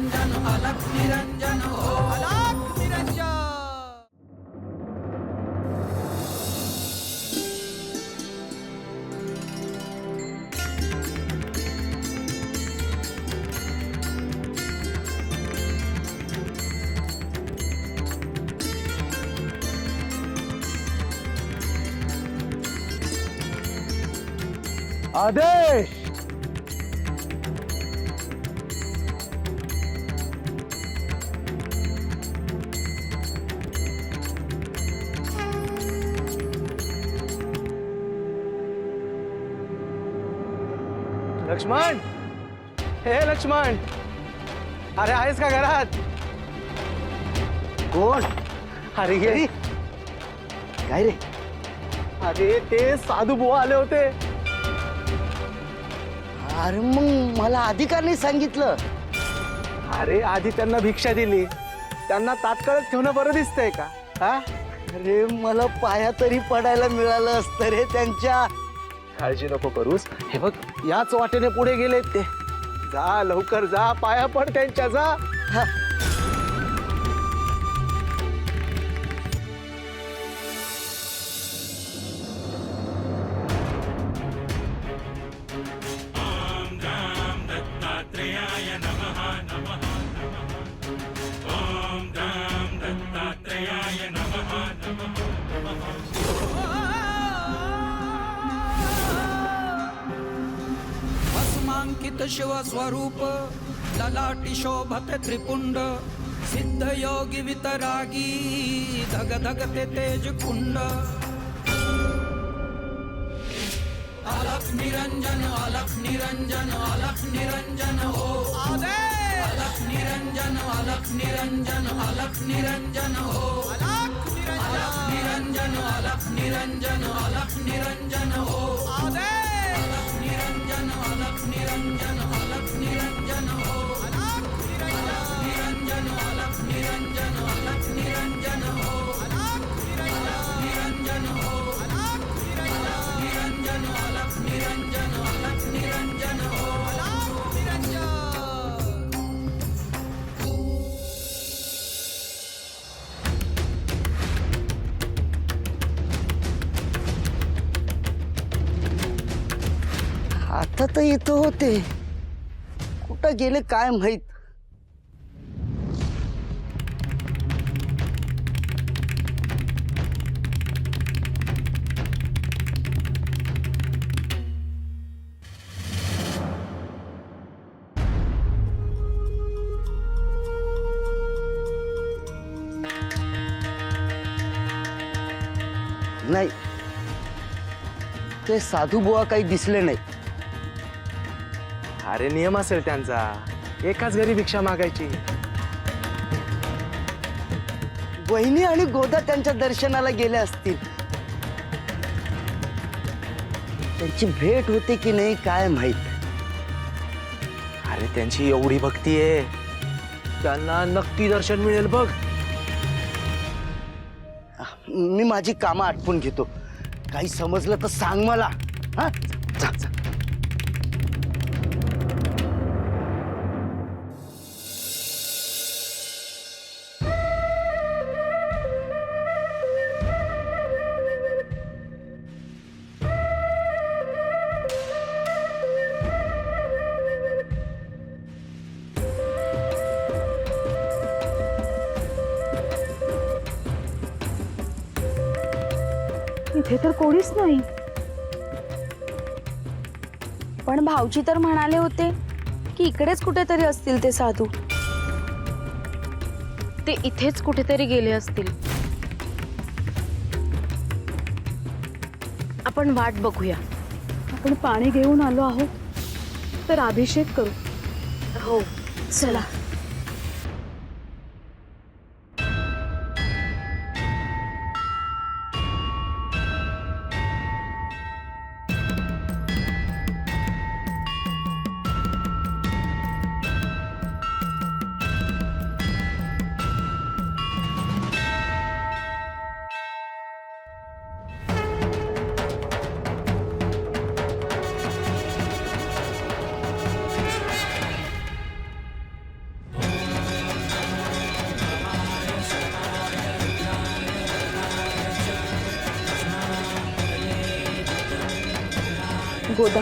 निरंजन अलख निरंजन हो अलख निरंजन। आदेश। लक्ष्मण, हे लक्ष्मण, अरे आहेस का घरात? कोण? अरे ये. काय रे? अरे ते साधू बुवा आले होते. अरे मग मला आधी का नाही सांगितलं? अरे आधी त्यांना भिक्षा दिली, त्यांना तात्काळ ठेवणं बरं दिसतंय का? हा, अरे मला पाया तरी पडायला मिळालं असतं रे त्यांच्या. काळजी नको करूस. हे बघ, याच वाटेने पुढे गेलेत ते. जा लवकर जा, पाया पड त्यांच्या, जा. हा. भस्मांकित शिव स्वरूप ललाटी शोभते त्रिपुंड सिद्ध योगी वितरागी धग धगते तेज कुंड। अलख निरंजन अलख निरंजन अलख निरंजन हो अलख निरंजन अलख निरंजन अलख निरंजन हो अलख निरंजन अलख निरंजन अलख निरंजन हो अलख निरंजन अलख निरंजन अलख निरंजन हो अलख निरंजन अलख निरंजन अलख निरंजन हो अलख निरंजन हो अलख निरंजन अलख निरंजन अलख निरंजन हो अलख निरंजन। आता तर इथं होते, कुठं गेले काय माहित. नाही, ते साधू बुवा काही दिसले नाही. अरे नियम असेल त्यांचा, एकाच घरी भिक्षा मागायची. वहिनी आणि गोदा त्यांच्या दर्शनाला गेल्या असतील. त्यांची भेट होते की नाही काय माहित. अरे त्यांची एवढी भक्ती आहे, त्यांना नक्की दर्शन मिळेल बघ. मी माझी कामं आटपून घेतो, काही समजलं तर सांग मला. हा, जा जा. इथे तर कोणीच नाही. पण भाऊजी तर म्हणाले होते की इकडेच कुठेतरी असतील ते साधू. ते इथेच कुठेतरी गेले असतील. आपण वाट बघूया. आपण पाणी घेऊन आलो आहोत तर अभिषेक करू. हो चला. गोदा.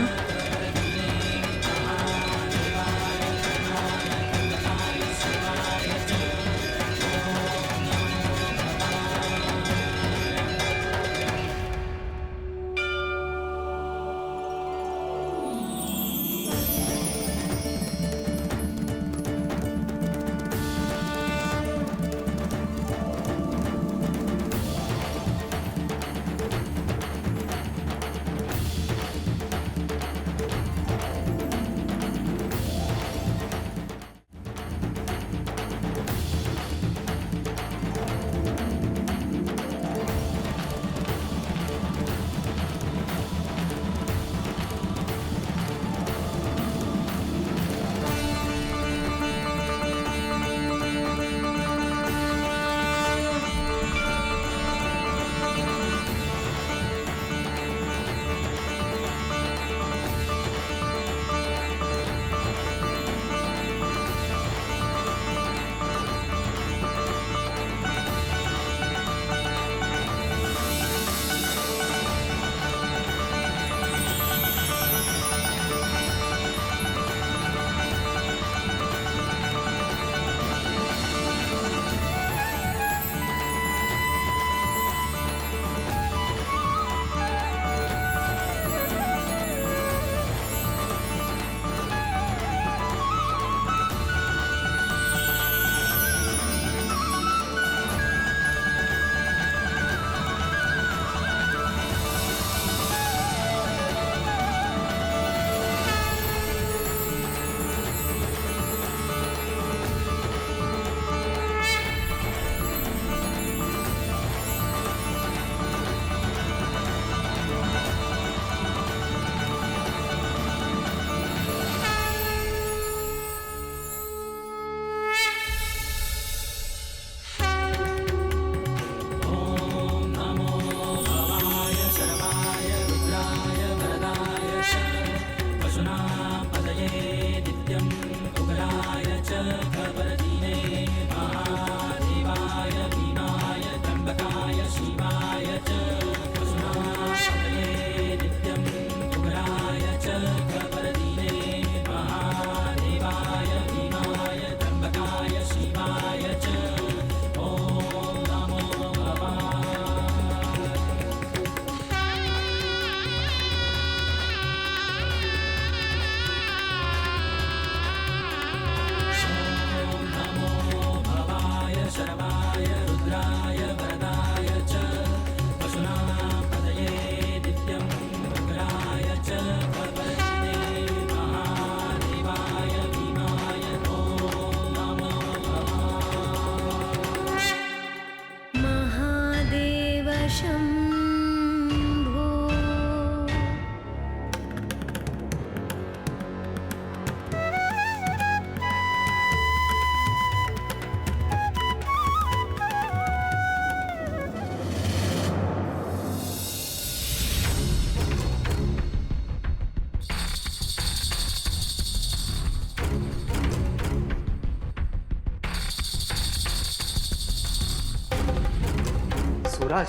सुराज,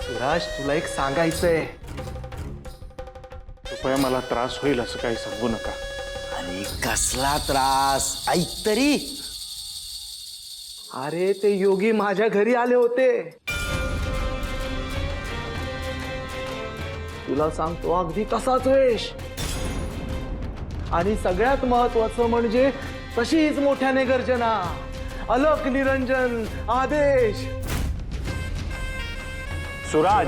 सुराज, तुला एक सांगायचंय. कृपया मला त्रास होईल असं काही सांगू नका. अरे कसला त्रास, ऐक तरी. अरे ते योगी माझ्या घरी आले होते. तुला सांगतो अगदी तसाच वेश. आणि सगळ्यात महत्वाचं म्हणजे तशीच मोठ्याने गर्जना. अलक निरंजन आदेश. सुराज,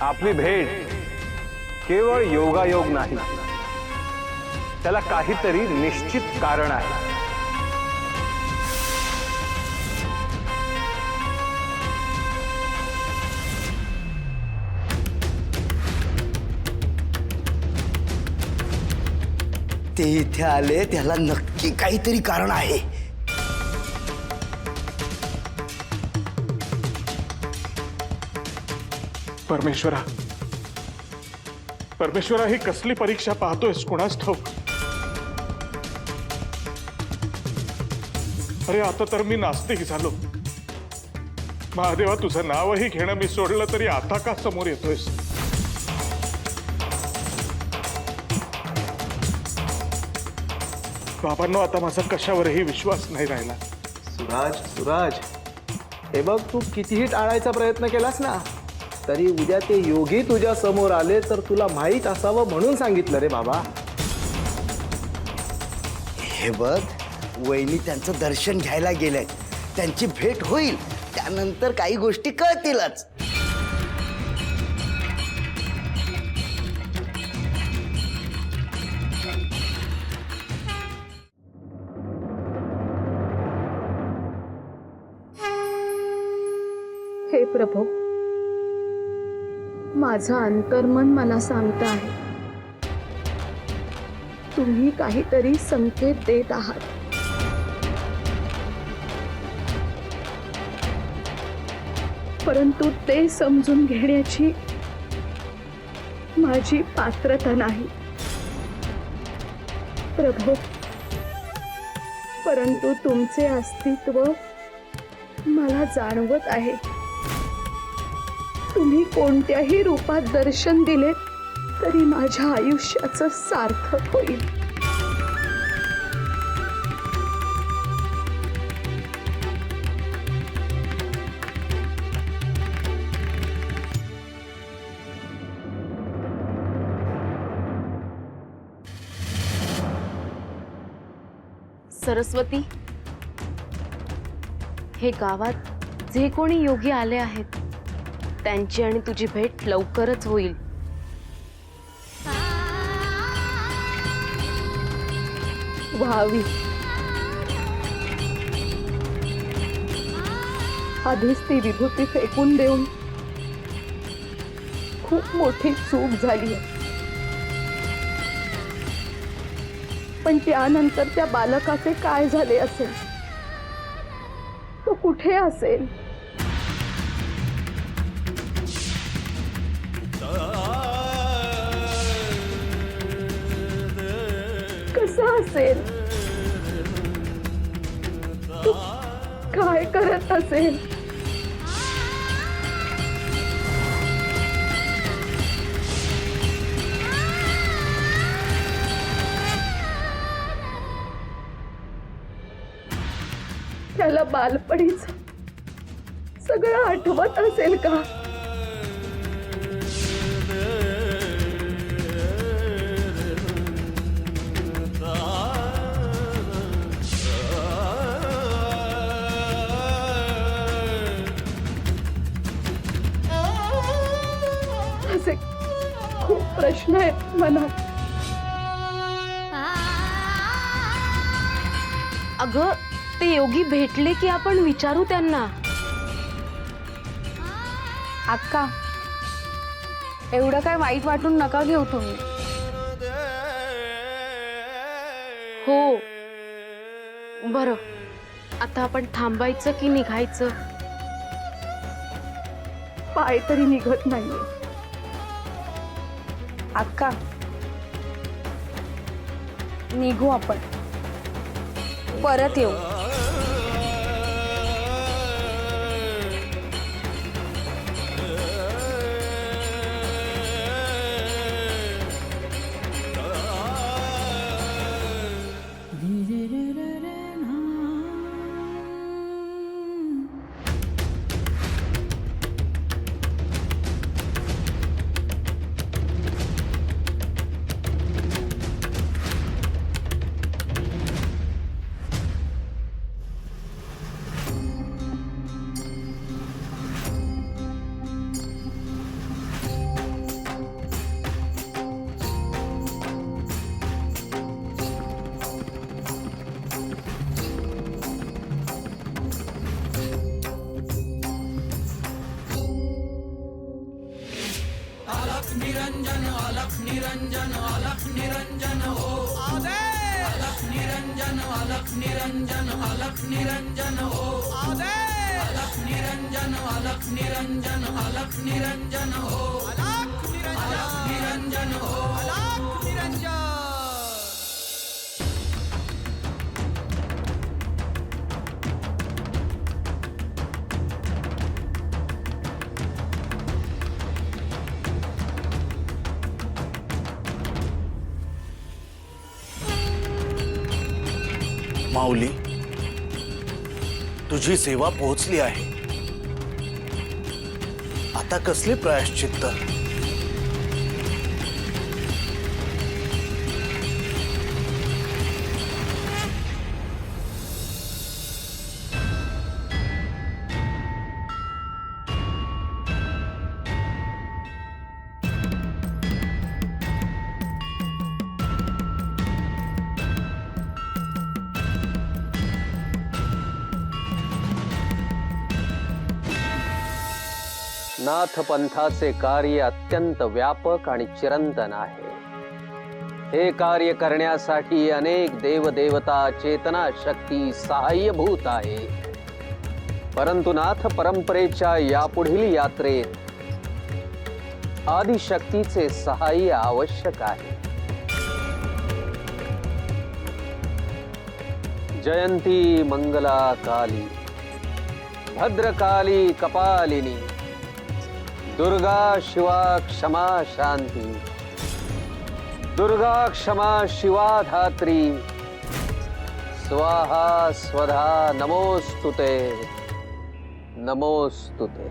आपली भेट केवळ योगायोग नाही, त्याला काहीतरी निश्चित कारण आहे. ते इथे आले त्याला नक्की काहीतरी कारण आहे. परमेश्वरा, परमेश्वरा, ही कसली परीक्षा पाहतोयस कोणास ठाऊक. अरे आता तर मी नास्तिक झालो. महादेवा, तुझं नावही घेणं मी सोडलं तरी आता का समोर येतोयस? बाबांनो, आता माझा कशावरही विश्वास नाही राहिला. सुराज, हे बघ, तू कितीही टाळायचा प्रयत्न केलास ना, तरी उद्या ते योगी तुझ्या समोर आले तर तुला माहीत असावं म्हणून सांगितलं रे बाबा. हे बघ, वहिनी त्यांचं दर्शन घ्यायला गेलंय, त्यांची भेट होईल, त्यानंतर काही गोष्टी कळतीलच. हे प्रभू, माझं अंतर्मन मला सांगत आहे, तुम्ही काहीतरी संकेत देत आहात. परंतु ते समजून घेण्याची माझी पात्रता नाही प्रभू. परंतु तुमचे अस्तित्व मला जाणवत आहे. तुम्ही कोणत्याही रूपात दर्शन दिले तरी माझ्या आयुष्याचं सार्थक होईल. सरस्वती, हे गावात जे कोणी योगी आले आहेत त्यांची आणि तुझी भेट लवकरच होईल. व्हावी. आधीच ती विभूती फेकून देऊन खूप मोठी चूक झाली आहे. पण त्यानंतर त्या बालकाचे काय झाले असेल, तो कुठे असेल, कसा असेल, तो काय करत असेल. त्याला बालपणीच सगळं आठवत असेल का? असे खूप प्रश्न आहेत मनात. अगं, ते योगी भेटले की आपण विचारू त्यांना. अक्का, एवढं काय वाईट वाटून नका घेऊ तुम्ही. हो, बरं, आता आपण थांबायचं की निघायचं? पाय तरी निघत नाहीये. अक्का, निघू आपण, परत येऊ. निरंजन अलख निरंजन अलख निरंजन हो आदेश अलख निरंजन अलख निरंजन अलख निरंजन हो आदेश अलख निरंजन अलख निरंजन अलख निरंजन हो अलख निरंजन हो अलख निरंजन. माऊली, तुझी सेवा पोहोचली आहे. आता कसले प्रायश्चित्त? नाथ पंथाचे कार्य अत्यंत व्यापक आणि चिरंतन आहे. हे कार्य करण्यासाठी अनेक देवदेवता चेतना शक्ती सहाय्यभूत आहे. परंतु नाथ परंपरेच्या यापुढील यात्रेत आदिशक्तीचे सहाय्य आवश्यक आहे. जयंती मंगला काली, भद्रकाली कपालिनी, दुर्गा शिवा क्षमा शांती, दुर्गा क्षमा शिवा धात्री, स्वाहा स्वधा नमोस्तुते, नमोस्तुते.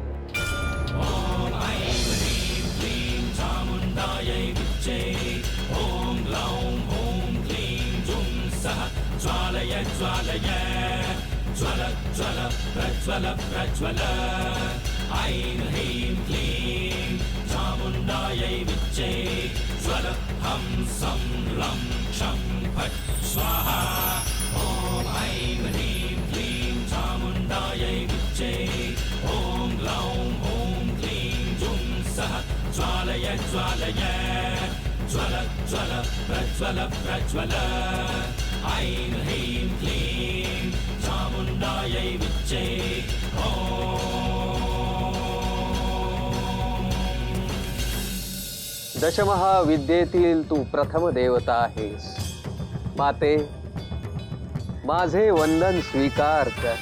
दशमहाविद्येतील तू प्रथम देवता आहेस. माते, माझे वंदन स्वीकार कर.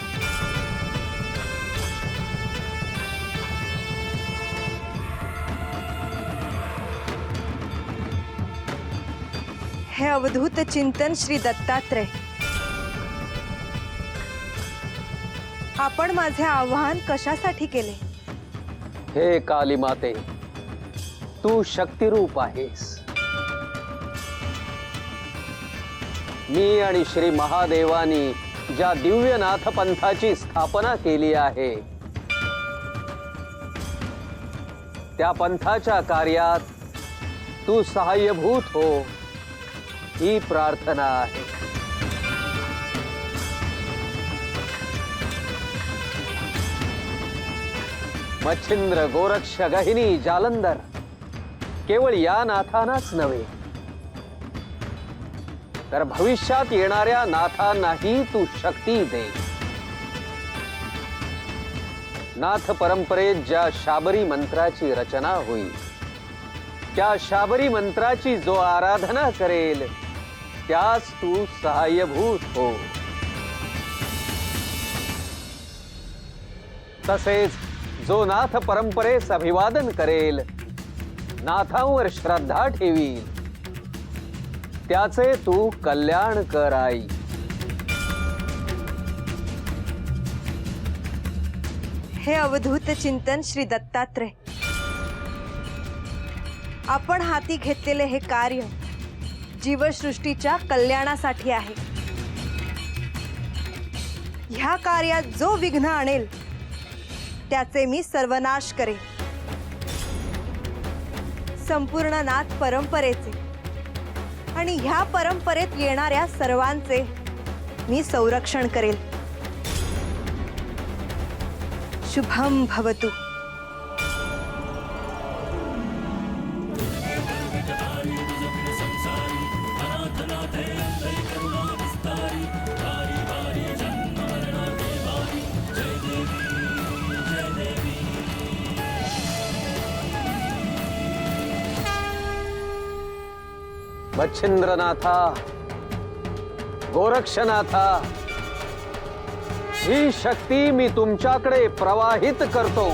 हे अवधूत चिंतन श्री दत्तात्रय, आपण माझे आव्हान कशासाठी केले? हे काली माते, तू शक्तिरूप आहेस. मी आणि श्री महादेवानी ज्या दिव्य नाथ पंथाची स्थापना केली आहे, त्या पंथाच्या कार्यात तू सहाय्यभूत हो, ही प्रार्थना आहे. मच्छिंद्र, गोरक्ष, गहिनी, जालंधर केवळ या नाथांनाच नव्हे, तर भविष्यात येणाऱ्या नाथांनाही तू शक्ती दे. नाथ परंपरेत ज्या शाबरी मंत्राची रचना होईल, त्या शाबरी मंत्राची जो आराधना करेल, त्यास तू सहाय्यभूत हो. तसेच जो नाथ परंपरेस अभिवादन करेल, नाथांवर श्रद्धा ठेवील, त्याचे तू कल्याण कर आई. हे अवधूत चिंतन श्री दत्तात्रय, आपण हाती घेतलेले हे कार्य जीवसृष्टीच्या कल्याणासाठी आहे. ह्या कार्यात जो विघ्न आणेल, त्याचे मी सर्वनाश करेन. संपूर्ण नाथ परंपरेचे आणि ह्या परंपरेत येणाऱ्या सर्वांचे मी संरक्षण करेल. शुभम भवतु. मच्छिंद्रनाथा, गोरक्षनाथा, ही शक्ती मी तुमच्याकडे प्रवाहित करतो.